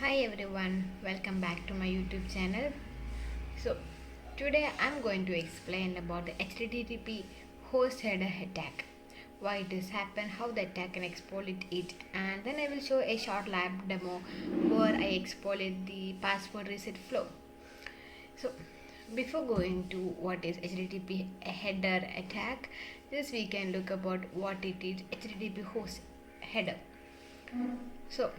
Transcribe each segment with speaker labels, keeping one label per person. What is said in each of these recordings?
Speaker 1: Hi everyone, welcome back to my YouTube channel. So today I'm going to explain about the HTTP host header attack, why it has happened, how the attack can exploit it, and then I will show a short lab demo where I exploit the password reset flow. So before going to what is HTTP header attack, just we can look about what it is HTTP host header. So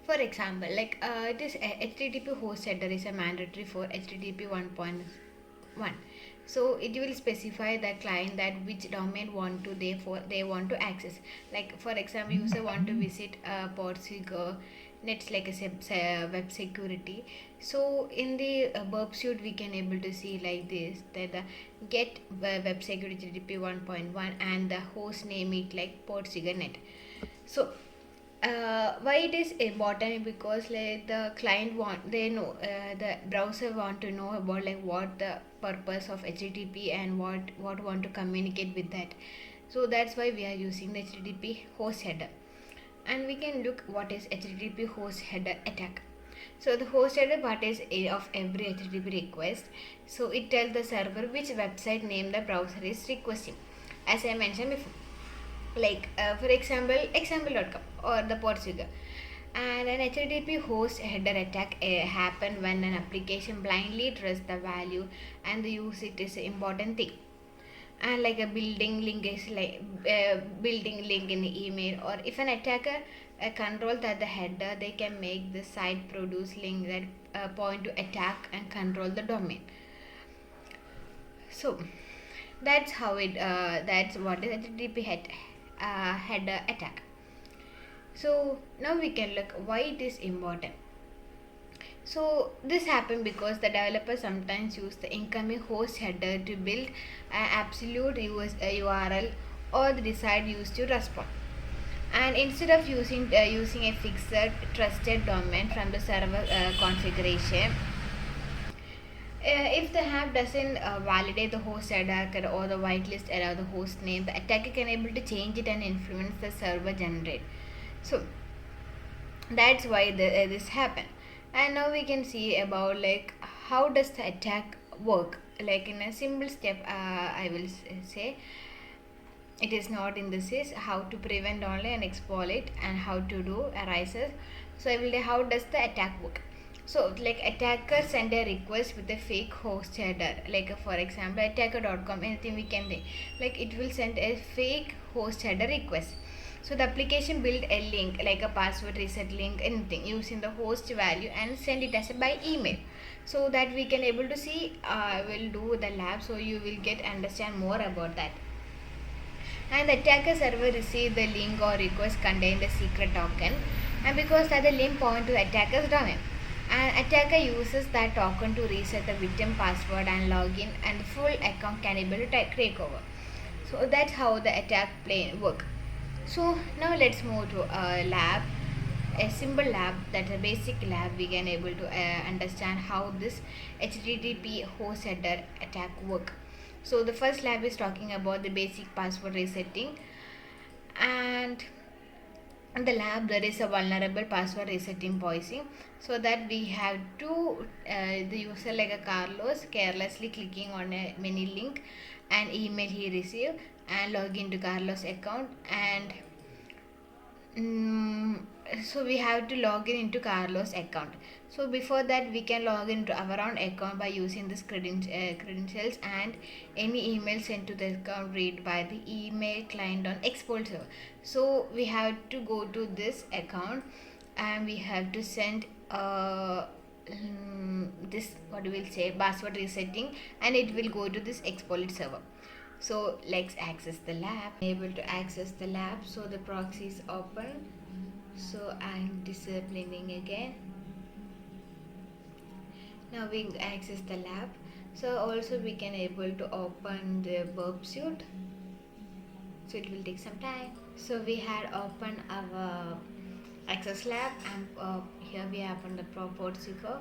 Speaker 1: for example, this HTTP host header is a mandatory for HTTP 1.1. So it will specify the client that which domain they want to access. Like for example, user want to visit PortSwigger, nets like a web security. So in the Burp suite we can able to see like this that the get web security HTTP 1.1 and the host name it like PortSwigger net. So why it is important, because like the client want they know the browser want to know about like what the purpose of HTTP and what want to communicate with that. So that's why we are using the HTTP host header, and we can look what is HTTP host header attack. So the host header part is of every HTTP request. So it tells the server which website name the browser is requesting, as I mentioned before, like for example example.com or the PortSwigger. And an HTTP host header attack happen when an application blindly trusts the value and the use it is an important thing. And like a building link is like building link in the email, or if an attacker control that the header, they can make the site produce link that point to attack and control the domain. So that's how it that's what is HTTP header attack. So now we can look why it is important. So this happened because the developers sometimes use the incoming host header to build an absolute URL or the desired use to respond. And instead of using a fixed trusted domain from the server configuration, if the app doesn't validate the host header or the whitelist allow the host name, the attacker can able to change it and influence the server generate. So that's why this happened. And now we can see about like how does the attack work. Like in a simple step, I will say it is not in this is how to prevent only and exploit and how to do arises. So I will say how does the attack work. So like attacker send a request with a fake host header, like for example attacker.com, anything we can do, like it will send a fake host header request. So the application build a link like a password reset link, anything using the host value and send it as a by email, so that we can able to see will do the lab, so you will get understand more about that. And the attacker server receive the link or request contain the secret token, and because that the link point to the attacker's domain, and attacker uses that token to reset the victim password and login, and the full account can able to take over. So that's how the attack plane work. So now let's move to a lab, a simple lab, that's a basic lab. We can able to understand how this HTTP host header attack work. So the first lab is talking about the basic password resetting, and in the lab there is a vulnerable password resetting policy, so that we have to the user like a Carlos carelessly clicking on a many link and email he received and log into Carlos account, and so we have to log in into Carlos account. So before that we can log into our own account by using this credentials, and any email sent to the account read by the email client on export server. So we have to go to this account and we have to send this what we will say password resetting, and it will go to this export server. So let's access the lab. Able to access the lab, so the proxy is open. So I'm disabling again. Now we access the lab. So also we can able to open the Burp suite, so it will take some time. So we had opened our access lab, and here we have on the PortSwigger.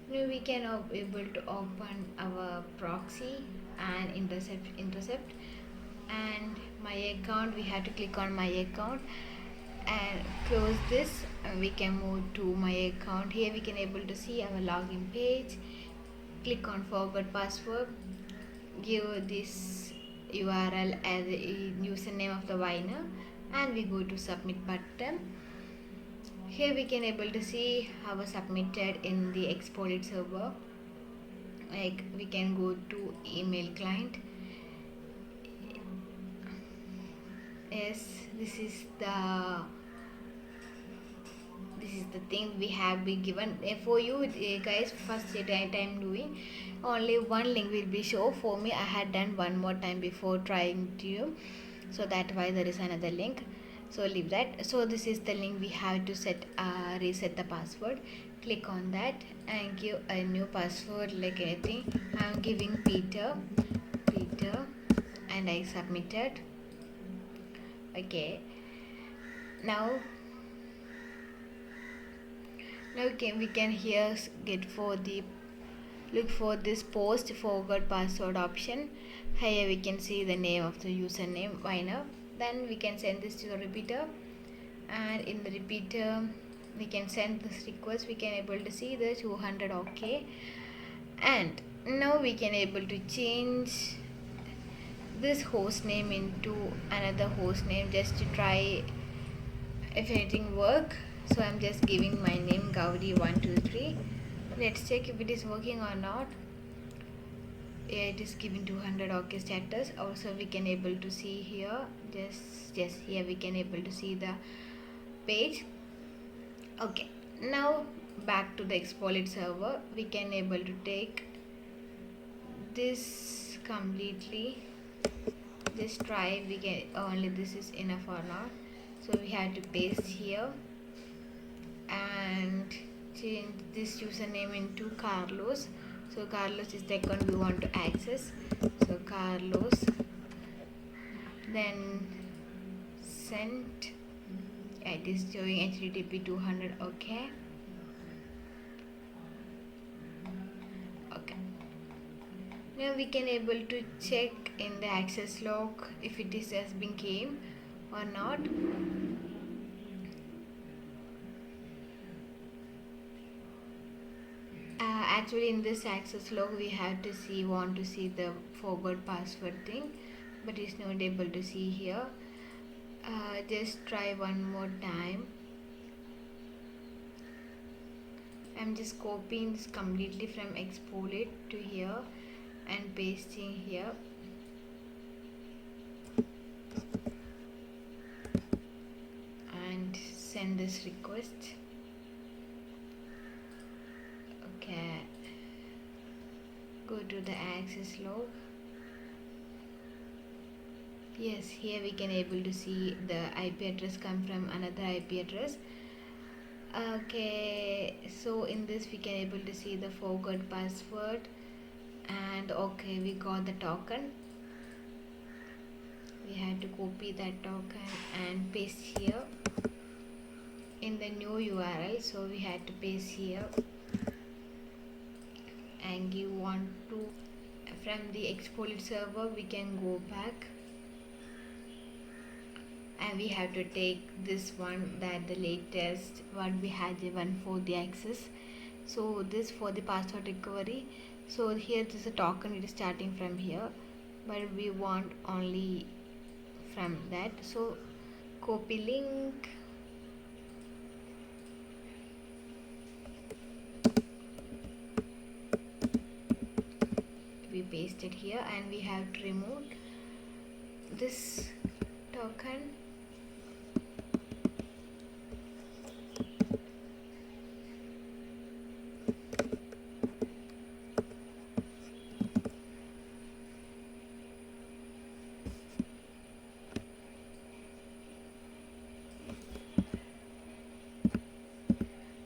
Speaker 1: Now we can able to open our proxy and intercept and my account. We have to click on my account and close this We can move to my account. Here we can able to see our login page. Click on forgot password, give this URL as a username of the wiener, and we go to submit button. Here we can able to see our submitted in the exported server. Like we can go to email client. Yes, this is the thing we have been given for you guys. First time doing, only one link will be show. For me, I had done one more time before trying to you, so that's why there is another link. So leave that. So this is the link we have to reset the password. Click on that and give a new password like anything. I'm giving Peter, and I submitted. Okay, now we can here get for the look for this post forgot password option. Here we can see the name of the username wiener. Then we can send this to the repeater, and in the repeater we can send this request. We can able to see the 200. Okay, and now we can able to change this host name into another host name just to try if anything work. So I'm just giving my name Gaudi123. Let's check if it is working or not. Yeah, it is giving 200. Okay, status. Also we can able to see here, just here we can able to see the page. Okay, now back to the exploit server. We can able to take this completely. Just try, we can only this is enough or not. So we have to paste here and change this username into Carlos. So Carlos is the account we want to access. So Carlos, then send. It is showing HTTP 200. Okay. Now we can able to check in the access log if it is has been came or not. Actually in this access log we have to want to see the forgot password thing, but it's not able to see here. Just try one more time. I'm just copying this completely from exploit to here and pasting here. And send this request. Okay, go to the access log. Yes, here we can able to see the IP address come from another IP address. Okay, so in this we can able to see the forgot password, and okay, we got the token. We have to copy that token and paste here in the new URL. So we had to paste here and give one to from the exploit server. We can go back and we have to take this one, that the latest what we had given for the access. So this for the password recovery. So here this is a token, it is starting from here, but we want only from that. So copy link, we paste it here, and we have to remove this token.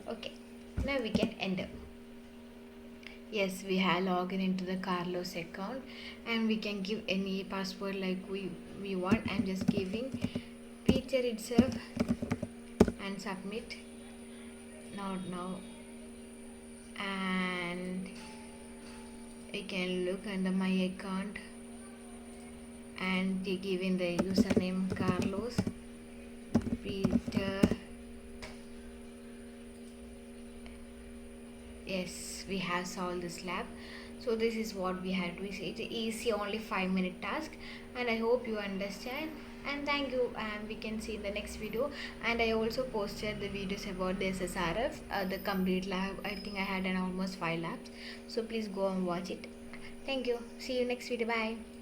Speaker 1: Okay, now we can enter. Yes, we have logged into the Carlos account, and we can give any password like we want. I'm just giving Peter itself and submit. Not now. And we can look under my account and give in the username Carlos, Peter, yes, we have solved this lab. So this is what we had to do. It's easy, only 5-minute task, and I hope you understand. And thank you. And we can see in the next video. And I also posted the videos about the SSRF, the complete lab. I think I had an almost 5 labs. So please go and watch it. Thank you. See you next video. Bye.